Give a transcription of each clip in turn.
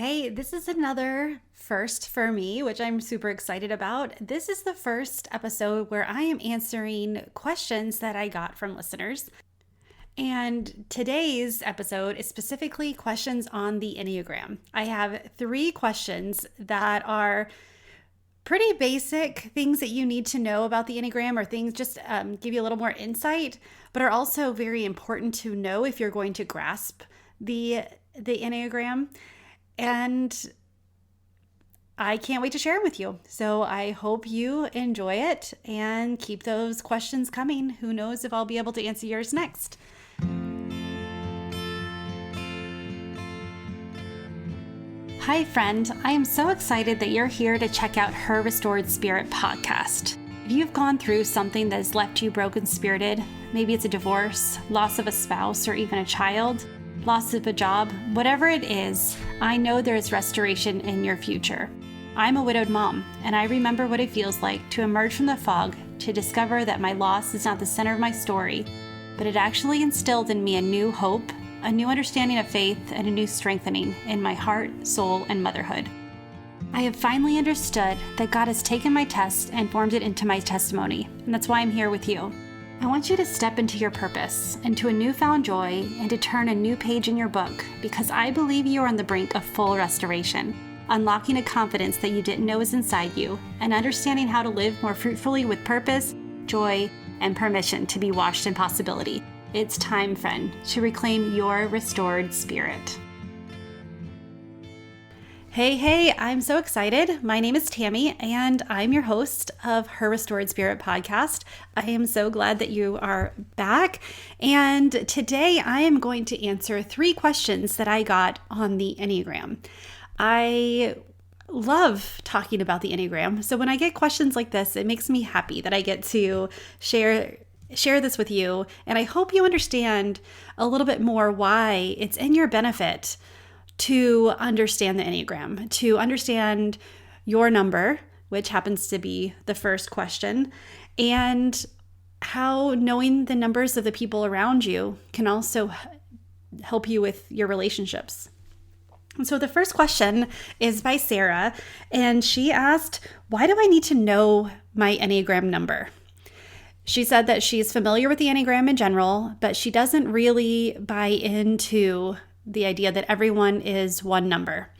Hey, this is another first for me, which I'm super excited about. This is the first episode where I am answering questions that I got from listeners. And today's episode is specifically questions on the Enneagram. I have 3 questions that are pretty basic things that you need to know about the Enneagram, or things just give you a little more insight, but are also very important to know if you're going to grasp the Enneagram. And I can't wait to share them with you. So I hope you enjoy it and keep those questions coming. Who knows if I'll be able to answer yours next. Hi, friend. I am so excited that you're here to check out Her Restored Spirit podcast. If you've gone through something that has left you broken-spirited, maybe it's a divorce, loss of a spouse, or even a child, loss of a job, whatever it is, I know there is restoration in your future. I'm a widowed mom, and I remember what it feels like to emerge from the fog to discover that my loss is not the center of my story, but it actually instilled in me a new hope, a new understanding of faith, and a new strengthening in my heart, soul, and motherhood. I have finally understood that God has taken my test and formed it into my testimony, and that's why I'm here with you. I want you to step into your purpose, into a newfound joy, and to turn a new page in your book, because I believe you are on the brink of full restoration, unlocking a confidence that you didn't know was inside you, and understanding how to live more fruitfully with purpose, joy, and permission to be washed in possibility. It's time, friend, to reclaim your restored spirit. Hey, I'm so excited. My name is Tami, and I'm your host of Her Restored Spirit podcast. I am so glad that you are back. And today I am going to answer 3 questions that I got on the Enneagram. I love talking about the Enneagram. So when I get questions like this, it makes me happy that I get to share this with you. And I hope you understand a little bit more why it's in your benefit to understand the Enneagram, to understand your number, which happens to be the first question, and how knowing the numbers of the people around you can also help you with your relationships. And so the first question is by Sarah, and she asked, why do I need to know my Enneagram number? She said that she's familiar with the Enneagram in general, but she doesn't really buy into the idea that everyone is one number.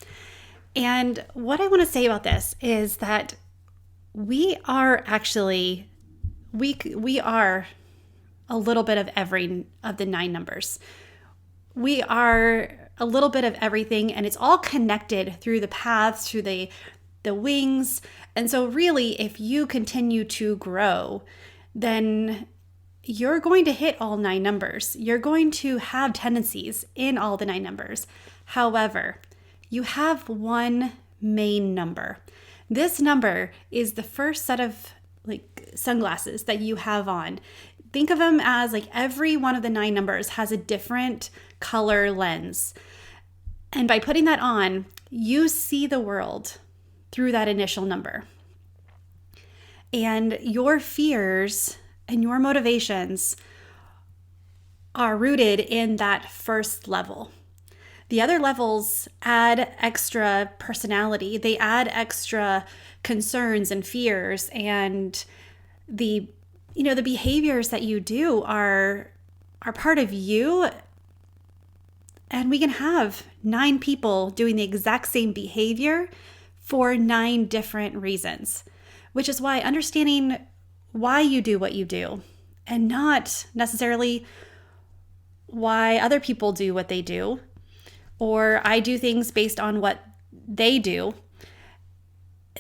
And what I want to say about this is that we are actually, we are a little bit of every of the 9 numbers. We are a little bit of everything, and it's all connected through the paths, through the wings. And so really, if you continue to grow, then you're going to hit all 9 numbers. You're going to have tendencies in all the 9 numbers. However, you have one main number. This number is the first set of sunglasses that you have on. Think of them as every one of the 9 numbers has a different color lens. And by putting that on, you see the world through that initial number. And your fears and your motivations are rooted in that first level. The other levels add extra personality. They add extra concerns and fears, and the behaviors that you do are part of you. And we can have 9 people doing the exact same behavior for 9 different reasons, which is why understanding why you do what you do, and not necessarily why other people do what they do, or I do things based on what they do,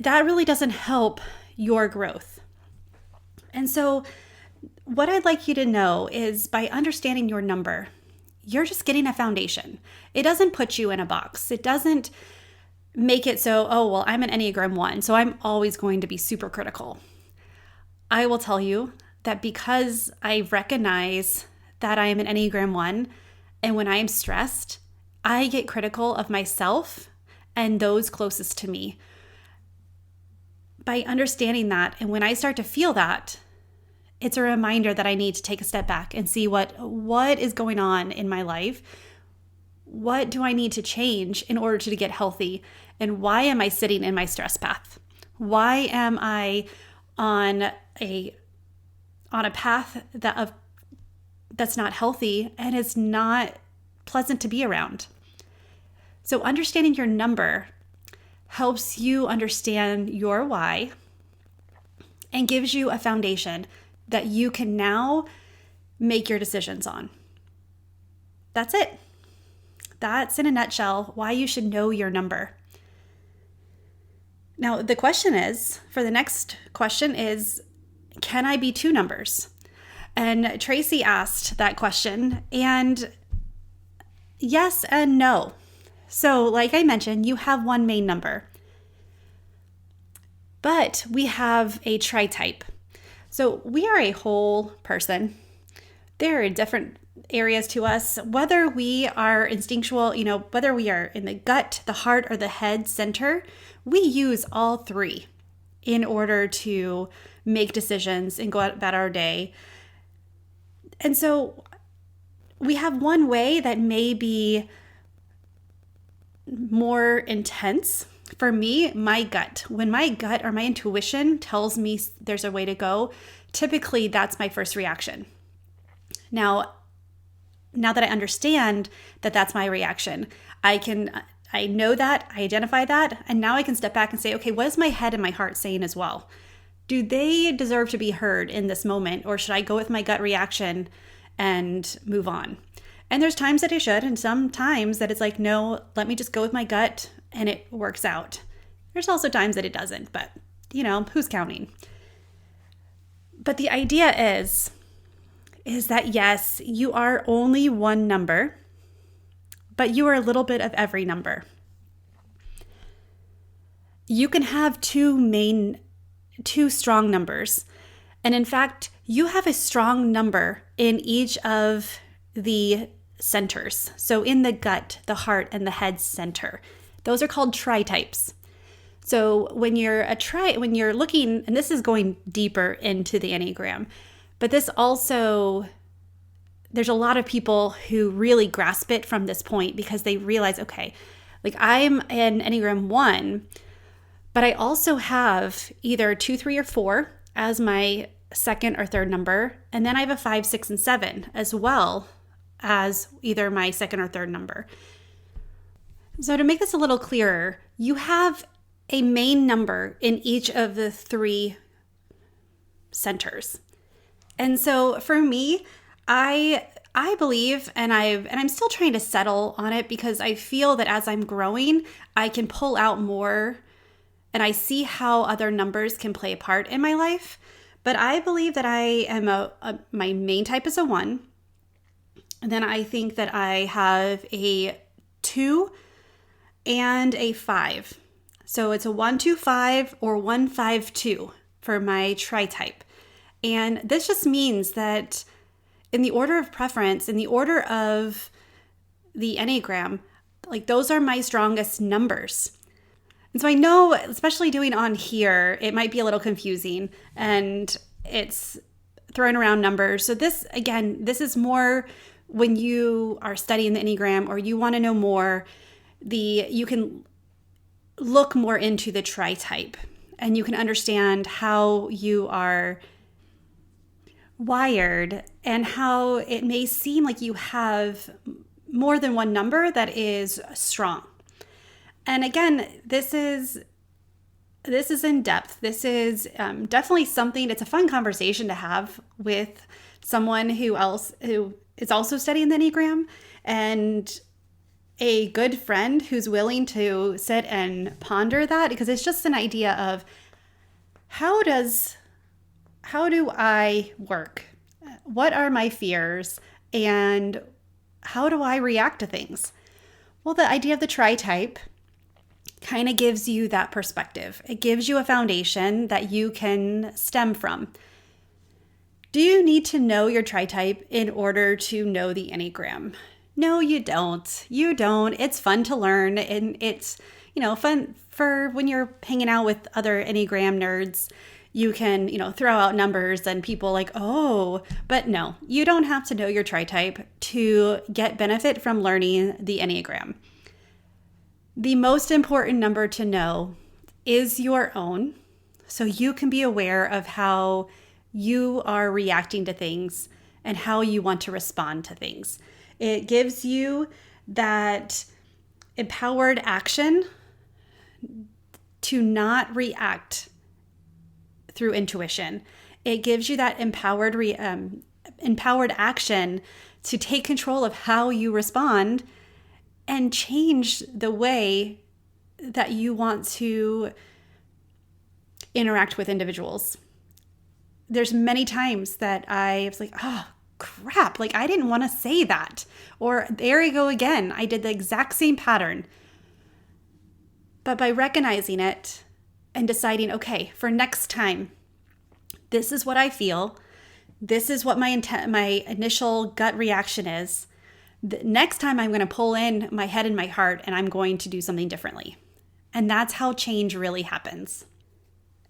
that really doesn't help your growth. And so what I'd like you to know is, by understanding your number, you're just getting a foundation. It doesn't put you in a box. It doesn't make it so, I'm an Enneagram 1, so I'm always going to be super critical. I will tell you that because I recognize that I am an Enneagram 1, and when I am stressed, I get critical of myself and those closest to me. By understanding that, and when I start to feel that, it's a reminder that I need to take a step back and see what is going on in my life. what do I need to change in order to get healthy? And why am I sitting in my stress path? Why am I on a path that's not healthy and is not pleasant to be around? So understanding your number helps you understand your why and gives you a foundation that you can now make your decisions on. That's it. That's in a nutshell why you should know your number. Now, the question is, for the next question is, can I be two numbers? And Tracy asked that question, and yes and no. So like I mentioned, you have one main number, but we have a tri-type. So we are a whole person. There are different areas to us, whether we are instinctual, whether we are in the gut, the heart, or the head center, we use all three in order to make decisions and go about our day. And so we have one way that may be more intense. For me, my gut. When my gut or my intuition tells me there's a way to go, typically that's my first reaction. Now that I understand that that's my reaction, I know that, I identify that, and now I can step back and say, okay, what is my head and my heart saying as well? Do they deserve to be heard in this moment, or should I go with my gut reaction and move on? And there's times that I should, and some times that it's like, no, let me just go with my gut and it works out. There's also times that it doesn't, but who's counting? But the idea is that yes, you are only one number, but you are a little bit of every number. You can have two strong numbers. And in fact, you have a strong number in each of the centers. So in the gut, the heart, and the head center. Those are called tri-types. So when you're looking, and this is going deeper into the Enneagram, but this also, there's a lot of people who really grasp it from this point because they realize, okay, like I'm an Enneagram 1, but I also have either 2, 3, or 4 as my second or third number. And then I have a 5, 6, and 7 as well as either my second or third number. So to make this a little clearer, you have a main number in each of the 3 centers. And so for me, I believe, and I'm still trying to settle on it because I feel that as I'm growing, I can pull out more and I see how other numbers can play a part in my life. But I believe that I am my main type is a 1. And then I think that I have a 2 and a 5. So it's a 1, 2, 5 or 1, 5, 2 for my tri-type. And this just means that in the order of preference, in the order of the Enneagram, like those are my strongest numbers. And so I know, especially doing on here, it might be a little confusing and it's throwing around numbers. So this is more when you are studying the Enneagram or you want to know more, you can look more into the tri-type and you can understand how you are wired and how it may seem like you have more than one number that is strong. And again, this is in depth. This is definitely something, it's a fun conversation to have with someone who is also studying the Enneagram and a good friend who's willing to sit and ponder that, because it's just an idea of how do I work? What are my fears? And how do I react to things? Well, the idea of the tri-type kind of gives you that perspective. It gives you a foundation that you can stem from. Do you need to know your tri-type in order to know the Enneagram? No, you don't. You don't. It's fun to learn, and it's, fun for when you're hanging out with other Enneagram nerds. You can, throw out numbers and people like, oh, but no, you don't have to know your tri-type to get benefit from learning the Enneagram. The most important number to know is your own, so you can be aware of how you are reacting to things and how you want to respond to things. It gives you that empowered action to not react through intuition. It gives you that empowered action to take control of how you respond and change the way that you want to interact with individuals. There's many times that I was like, oh, crap, like I didn't want to say that. Or there you go again. I did the exact same pattern. But by recognizing it and deciding, okay, for next time, this is what I feel. This is what my initial gut reaction is. The next time I'm going to pull in my head and my heart and I'm going to do something differently. And that's how change really happens.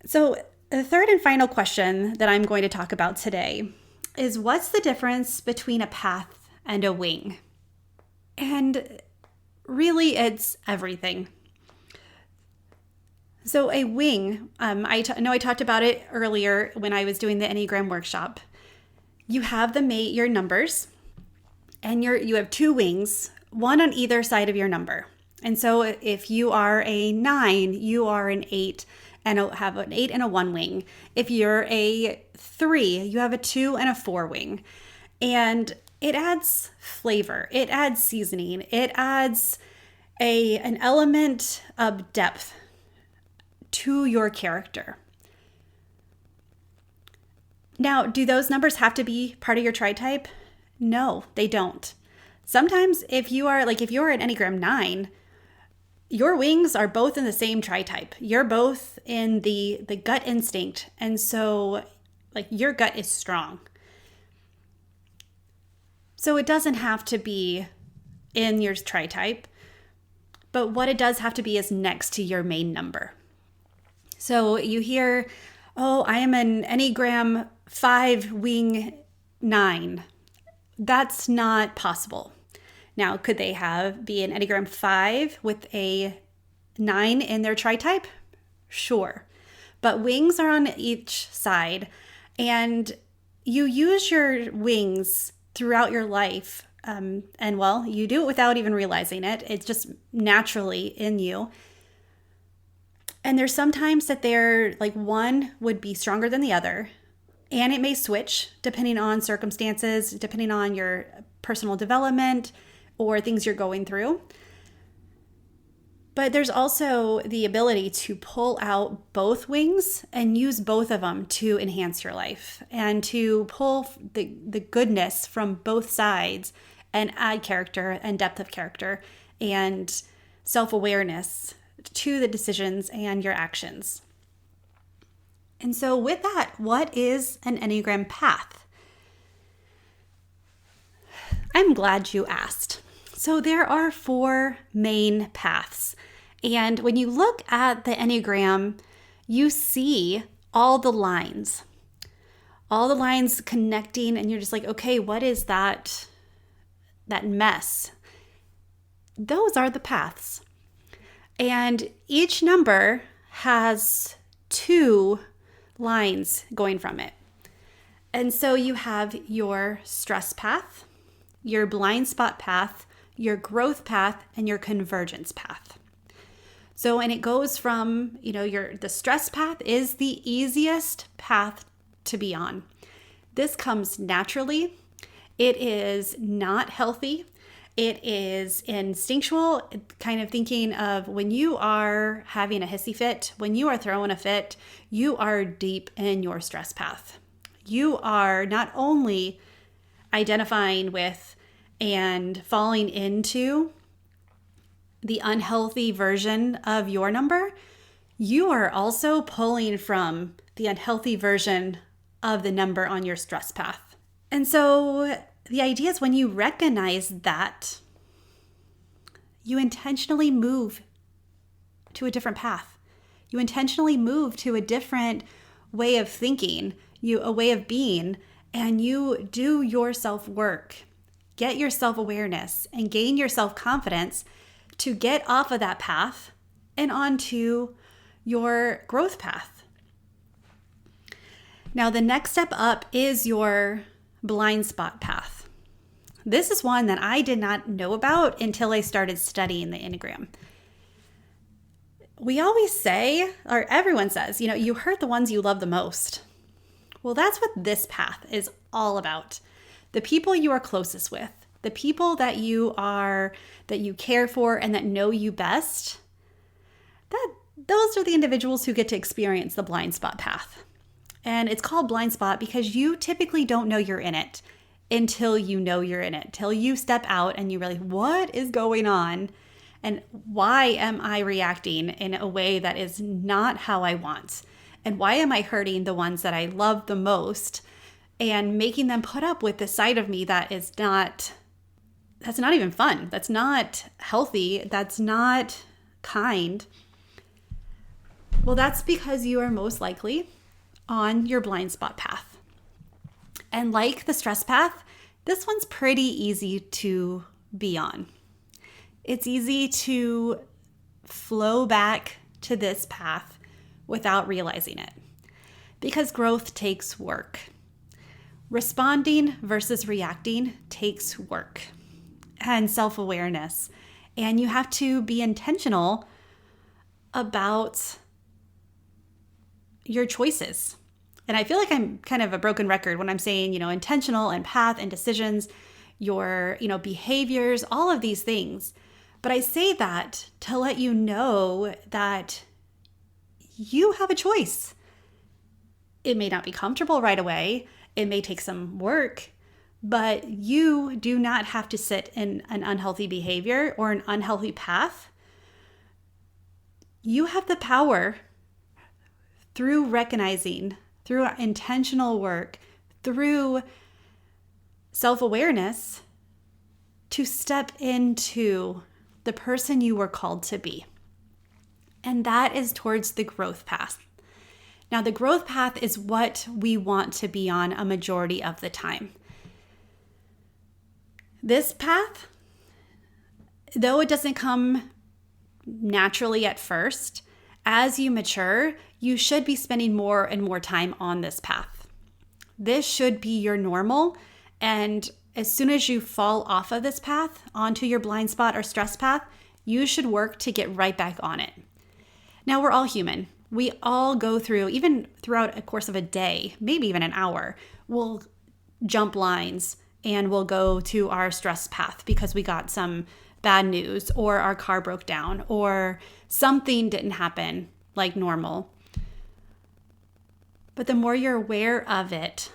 So the third and final question that I'm going to talk about today is, what's the difference between a path and a wing? And really, it's everything. So a wing, I know I talked about it earlier when I was doing the Enneagram workshop. You have your numbers, and you have two wings, one on either side of your number. And so if you are a 9, you are an 8 and have an 8 and a 1 wing. If you're a 3, you have a 2 and a 4 wing. And it adds flavor, it adds seasoning, it adds an element of depth to your character. Now, do those numbers have to be part of your tri-type? No, they don't. Sometimes if you're an Enneagram 9, your wings are both in the same tri-type. You're both in the gut instinct. And so your gut is strong. So it doesn't have to be in your tri-type, but what it does have to be is next to your main number. So you hear, oh, I am an Enneagram 5 wing 9. That's not possible. Now, could they be an Enneagram 5 with a 9 in their tri-type? Sure. But wings are on each side, and you use your wings throughout your life. You do it without even realizing it. It's just naturally in you. And there's sometimes that they're one would be stronger than the other. And it may switch depending on circumstances, depending on your personal development or things you're going through. But there's also the ability to pull out both wings and use both of them to enhance your life and to pull the goodness from both sides and add character and depth of character and self-awareness to the decisions and your actions. And so with that, what is an Enneagram path? I'm glad you asked. So there are 4 main paths. And when you look at the Enneagram, you see all the lines connecting, and you're just like, okay, what is that mess? Those are the paths. And each number has 2 lines going from it. And so you have your stress path, your blind spot path, your growth path, and your convergence path. So, and it goes from, the stress path is the easiest path to be on. This comes naturally. It is not healthy. It is instinctual, kind of thinking of when you are having a hissy fit, when you are throwing a fit, you are deep in your stress path. You are not only identifying with and falling into the unhealthy version of your number, you are also pulling from the unhealthy version of the number on your stress path. And so the idea is when you recognize that, you intentionally move to a different path. You intentionally move to a different way of thinking, a way of being, and you do your self-work, get your self-awareness, and gain your self-confidence to get off of that path and onto your growth path. Now, the next step up is your blind spot path. This is one that I did not know about until I started studying the Enneagram. We always say, or everyone says, you hurt the ones you love the most. Well, that's what this path is all about. The people you are closest with, the people that you care for and that know you best, those are the individuals who get to experience the blind spot path. And it's called blind spot because you typically don't know you're in it until you know you're in it, till you step out and you realize, what is going on? And why am I reacting in a way that is not how I want? And why am I hurting the ones that I love the most and making them put up with the side of me that's not even fun. That's not healthy. That's not kind. Well, that's because you are most likely on your blind spot path. And like the stress path, this one's pretty easy to be on. It's easy to flow back to this path without realizing it, because growth takes work. Responding versus reacting takes work and self-awareness, and you have to be intentional about your choices. And I feel like I'm kind of a broken record when I'm saying, intentional and path and decisions, your, behaviors, all of these things. But I say that to let you know that you have a choice. It may not be comfortable right away. It may take some work, but you do not have to sit in an unhealthy behavior or an unhealthy path. You have the power through recognizing, through intentional work, through self-awareness, to step into the person you were called to be. And that is towards the growth path. Now, the growth path is what we want to be on a majority of the time. This path, though it doesn't come naturally at first, as you mature, you should be spending more and more time on this path. This should be your normal, and as soon as you fall off of this path onto your blind spot or stress path, you should work to get right back on it. Now, we're all human. We all go through, even throughout a course of a day, maybe even an hour, we'll jump lines and we'll go to our stress path because we got some bad news, or our car broke down, or something didn't happen like normal. But the more you're aware of it,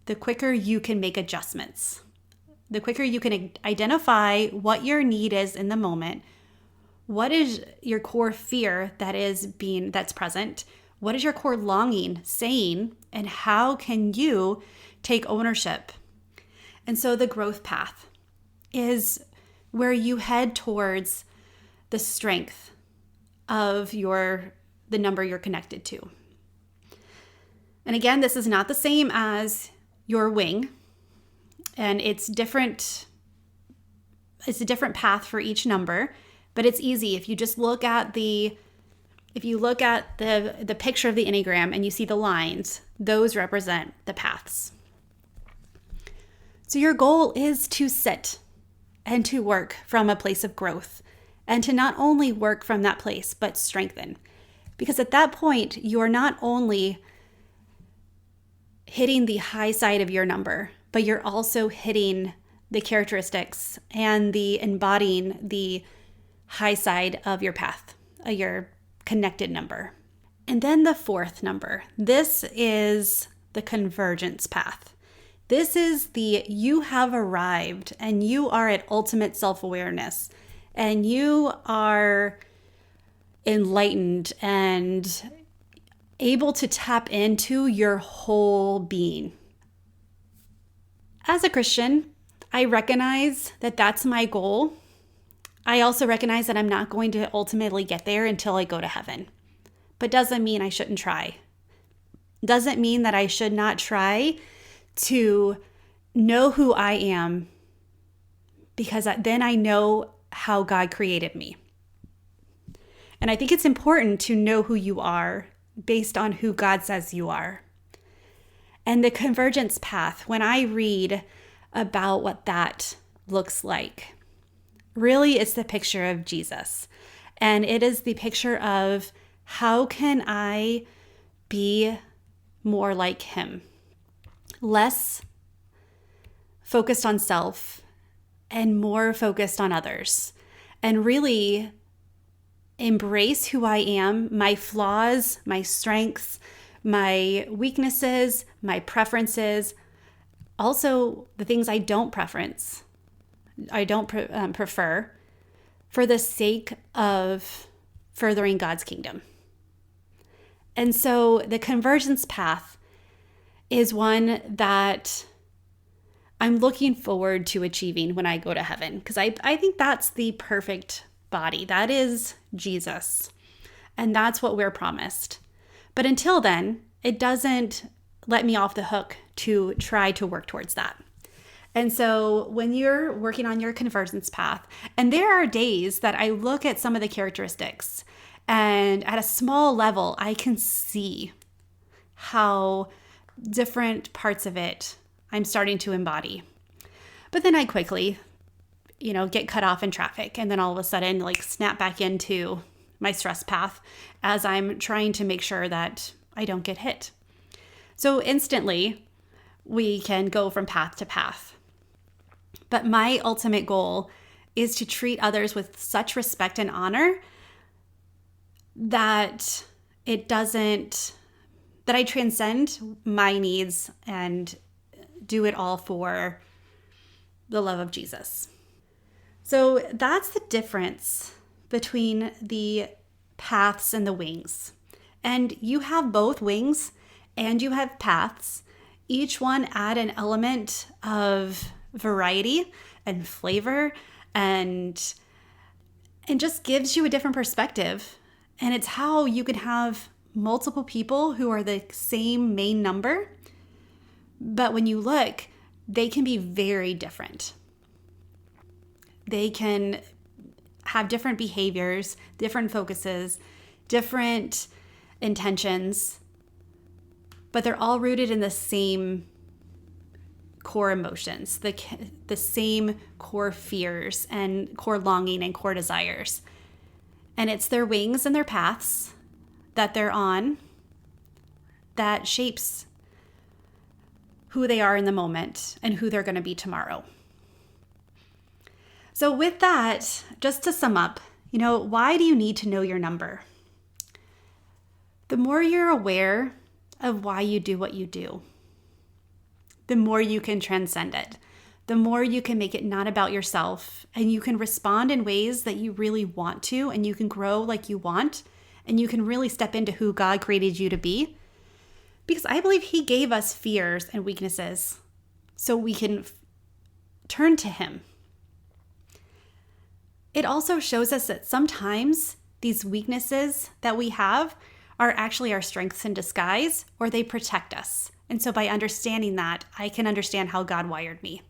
the quicker you can make adjustments. The quicker you can identify what your need is in the moment. What is your core fear that's present? What is your core longing saying? And how can you take ownership? And so the growth path is where you head towards the strength of the number you're connected to. And again, this is not the same as your wing, and it's different. It's a different path for each number, but it's easy if you just look at the picture of the Enneagram and you see the lines, those represent the paths. So your goal is to sit and to work from a place of growth, and to not only work from that place, but strengthen. Because at that point, you're not only hitting the high side of your number, but you're also hitting the characteristics and embodying the high side of your path, your connected number. And then the fourth number, this is the convergence path. This is you have arrived and you are at ultimate self-awareness and you are enlightened and able to tap into your whole being. As a Christian, I recognize that that's my goal. I also recognize that I'm not going to ultimately get there until I go to heaven. But doesn't mean I shouldn't try. doesn't mean that I should not try to know who I am, because then I know how God created me. And I think it's important to know who you are based on who God says you are. And the convergence path, when I read about what that looks like, really it's the picture of Jesus. And it is the picture of how can I be more like him? Less focused on self and more focused on others. And really embrace who I am, my flaws, my strengths, my weaknesses, my preferences, also the things I don't prefer, for the sake of furthering God's kingdom. And so the convergence path is one that I'm looking forward to achieving when I go to heaven, because I think that's the perfect body. That is Jesus. And that's what we're promised. But until then, it doesn't let me off the hook to try to work towards that. And so when you're working on your convergence path, and there are days that I look at some of the characteristics, and at a small level, I can see how different parts of it I'm starting to embody. But then I quickly get cut off in traffic, and then all of a sudden snap back into my stress path as I'm trying to make sure that I don't get hit. So instantly we can go from path to path. But my ultimate goal is to treat others with such respect and honor that I transcend my needs and do it all for the love of Jesus. So that's the difference between the paths and the wings. And you have both wings and you have paths. Each one add an element of variety and flavor and just gives you a different perspective. And it's how you can have multiple people who are the same main number, but when you look, they can be very different. They can have different behaviors, different focuses, different intentions, but they're all rooted in the same core emotions, the same core fears and core longing and core desires. And it's their wings and their paths that they're on that shapes who they are in the moment and who they're going to be tomorrow. So with that, just to sum up, why do you need to know your number? The more you're aware of why you do what you do, the more you can transcend it. The more you can make it not about yourself, and you can respond in ways that you really want to, and you can grow like you want, and you can really step into who God created you to be. Because I believe He gave us fears and weaknesses so we can turn to Him. It also shows us that sometimes these weaknesses that we have are actually our strengths in disguise, or they protect us. And so by understanding that, I can understand how God wired me.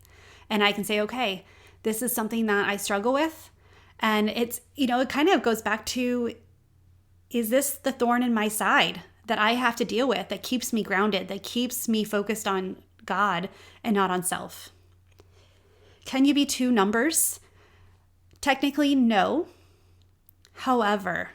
And I can say, okay, this is something that I struggle with. And it's, it kind of goes back to, is this the thorn in my side that I have to deal with, that keeps me grounded, that keeps me focused on God and not on self? Can you be two numbers? Technically, no. However,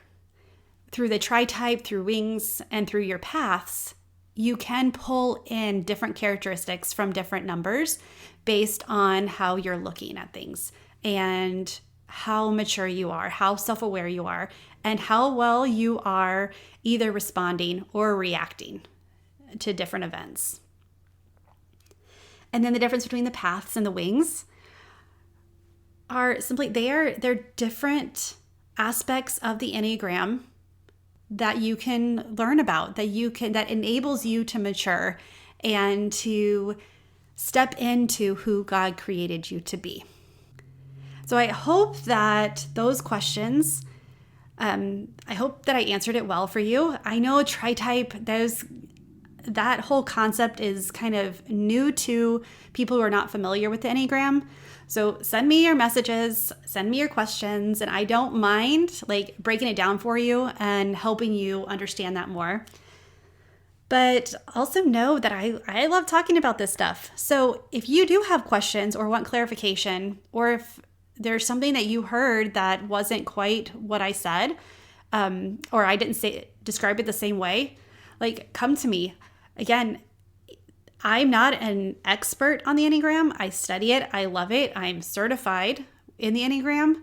through the tri-type, through wings, and through your paths, you can pull in different characteristics from different numbers based on how you're looking at things and how mature you are, how self-aware you are, and how well you are either responding or reacting to different events. And then the difference between the paths and the wings are simply, they're different aspects of the Enneagram that you can learn about, that enables you to mature and to step into who God created you to be. So I hope that those questions, I hope that I answered it well for you. I know tri-type, that whole concept is kind of new to people who are not familiar with the Enneagram. So send me your messages, send me your questions, and I don't mind like breaking it down for you and helping you understand that more. But also know that I love talking about this stuff. So if you do have questions or want clarification, or if there's something that you heard that wasn't quite what I said, or I didn't describe it the same way, like come to me. Again, I'm not an expert on the Enneagram. I study it. I love it. I'm certified in the Enneagram,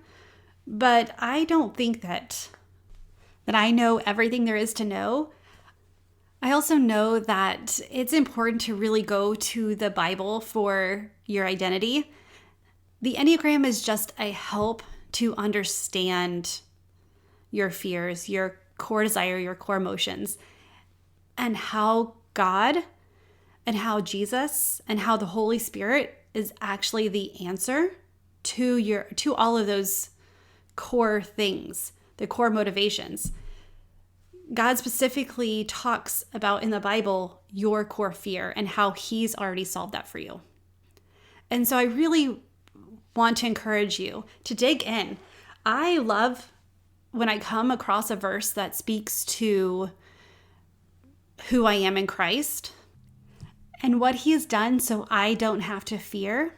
but I don't think that I know everything there is to know. I also know that it's important to really go to the Bible for your identity. The Enneagram is just a help to understand your fears, your core desire, your core emotions, and how God and how Jesus and how the Holy Spirit is actually the answer to all of those core things, the core motivations. God specifically talks about in the Bible your core fear and how he's already solved that for you. And so I really want to encourage you to dig in. I love when I come across a verse that speaks to who I am in Christ and what he has done so I don't have to fear.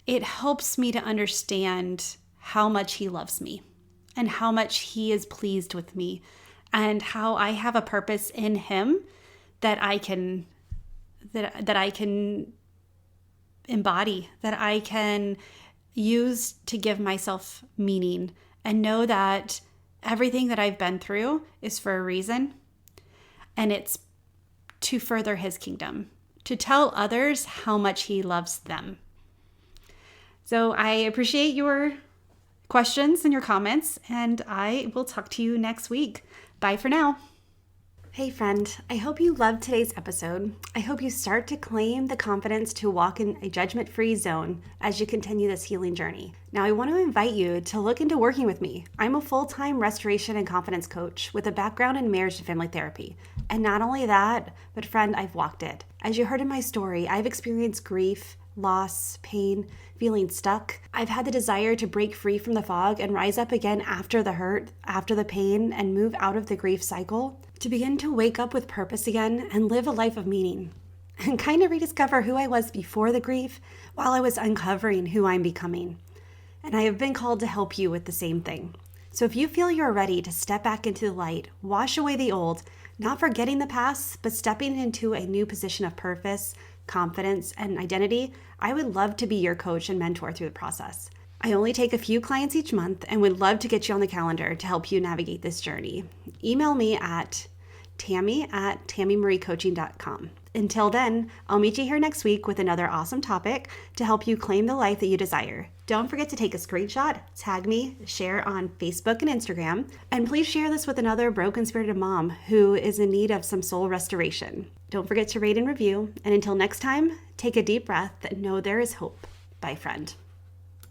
It helps me to understand how much he loves me and how much he is pleased with me, and how I have a purpose in him that I can embody, that I can use to give myself meaning, and know that everything that I've been through is for a reason, and it's to further his kingdom, to tell others how much he loves them. So I appreciate your questions and your comments, and I will talk to you next week. Bye for now. Hey friend, I hope you loved today's episode. I hope you start to claim the confidence to walk in a judgment-free zone as you continue this healing journey. Now, I want to invite you to look into working with me. I'm a full-time restoration and confidence coach with a background in marriage and family therapy. And not only that, but friend, I've walked it. As you heard in my story, I've experienced grief, loss, pain, feeling stuck. I've had the desire to break free from the fog and rise up again after the hurt, after the pain, and move out of the grief cycle, to begin to wake up with purpose again and live a life of meaning, and kind of rediscover who I was before the grief while I was uncovering who I'm becoming. And I have been called to help you with the same thing. So if you feel you're ready to step back into the light, wash away the old, not forgetting the past, but stepping into a new position of purpose, confidence, and identity, I would love to be your coach and mentor through the process. I only take a few clients each month and would love to get you on the calendar to help you navigate this journey. Email me at Tami@TamiMarieCoaching.com. Until then, I'll meet you here next week with another awesome topic to help you claim the life that you desire. Don't forget to take a screenshot, tag me, share on Facebook and Instagram, and please share this with another broken-spirited mom who is in need of some soul restoration. Don't forget to rate and review, and until next time, take a deep breath and know there is hope. Bye, friend.